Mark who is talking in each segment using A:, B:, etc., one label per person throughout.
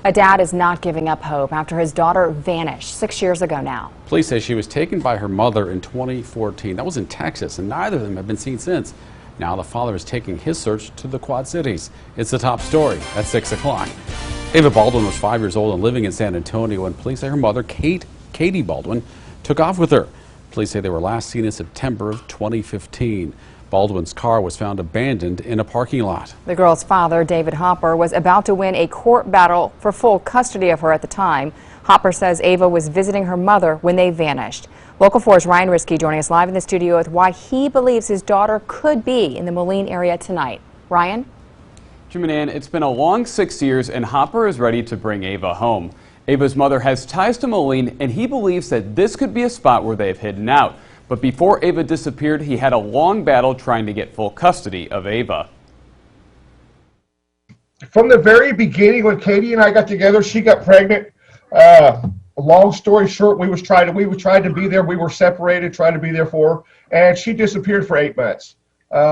A: A dad is not giving up hope after his daughter vanished 6 years ago now.
B: Police say she was taken by her mother in 2014. That was in Texas, and neither of them have been seen since. Now the father is taking his search to the Quad Cities. It's the top story at 6 o'clock. Ava Baldwin was 5 years old and living in San Antonio, and police say her mother, Katie Baldwin, took off with her. Police say they were last seen in September of 2015. Baldwin's car was found abandoned in a parking lot.
A: The girl's father, David Hopper, was about to win a court battle for full custody of her at the time. Hopper says Ava was visiting her mother when they vanished. Local 4's Ryan Risky joining us live in the studio with why he believes his daughter could be in the Moline area tonight. Ryan?
C: Jim and Ann, it's been a long 6 years and Hopper is ready to bring Ava home. Ava's mother has ties to Moline and he believes that this could be a spot where they've hidden out. But before Ava disappeared, he had a long battle trying to get full custody of Ava.
D: From the very beginning, when Katie and I got together, she got pregnant. Long story short, we tried to be there. We were separated, trying to be there for her, and she disappeared for 8 months.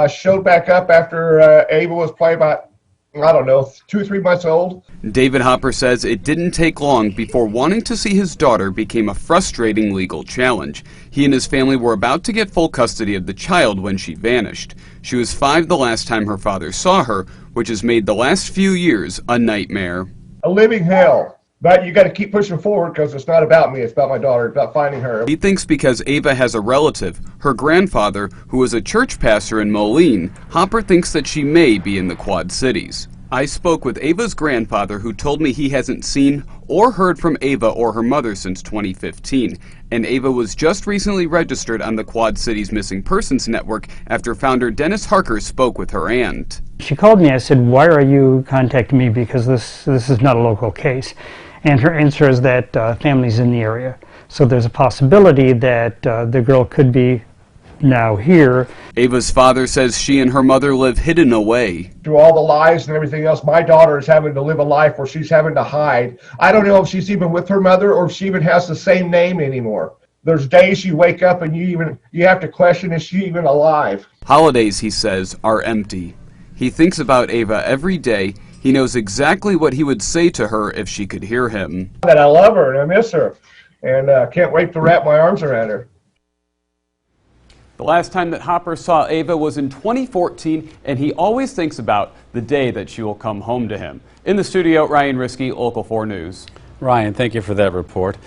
D: Showed back up after Ava was probably about, I don't know, 2 or 3 months old.
C: David Hopper says it didn't take long before wanting to see his daughter became a frustrating legal challenge. He and his family were about to get full custody of the child when she vanished. She was 5 the last time her father saw her, which has made the last few years a nightmare.
D: A living hell. But you got to keep pushing forward because it's not about me. It's about my daughter. It's about finding her.
C: He thinks because Ava has a relative, her grandfather, who was a church pastor in Moline, Hopper thinks that she may be in the Quad Cities. I spoke with Ava's grandfather, who told me he hasn't seen or heard from Ava or her mother since 2015. And Ava was just recently registered on the Quad Cities Missing Persons Network after founder Dennis Harker spoke with her aunt.
E: She called me. I said, "Why are you contacting me? Because this is not a local case." And her answer is that family's in the area. So there's a possibility that the girl could be now here.
C: Ava's father says she and her mother live hidden away.
D: Through all the lies and everything else, my daughter is having to live a life where she's having to hide. I don't know if she's even with her mother or if she even has the same name anymore. There's days you wake up and you have to question, is she even alive?
C: Holidays, he says, are empty. He thinks about Ava every day. He knows exactly what he would say to her if she could hear him.
D: That I love her and I miss her, and can't wait to wrap my arms around her.
C: The last time that Hopper saw Ava was in 2014, and he always thinks about the day that she will come home to him. In the studio, Ryan Risky, Local 4 News.
B: Ryan, thank you for that report.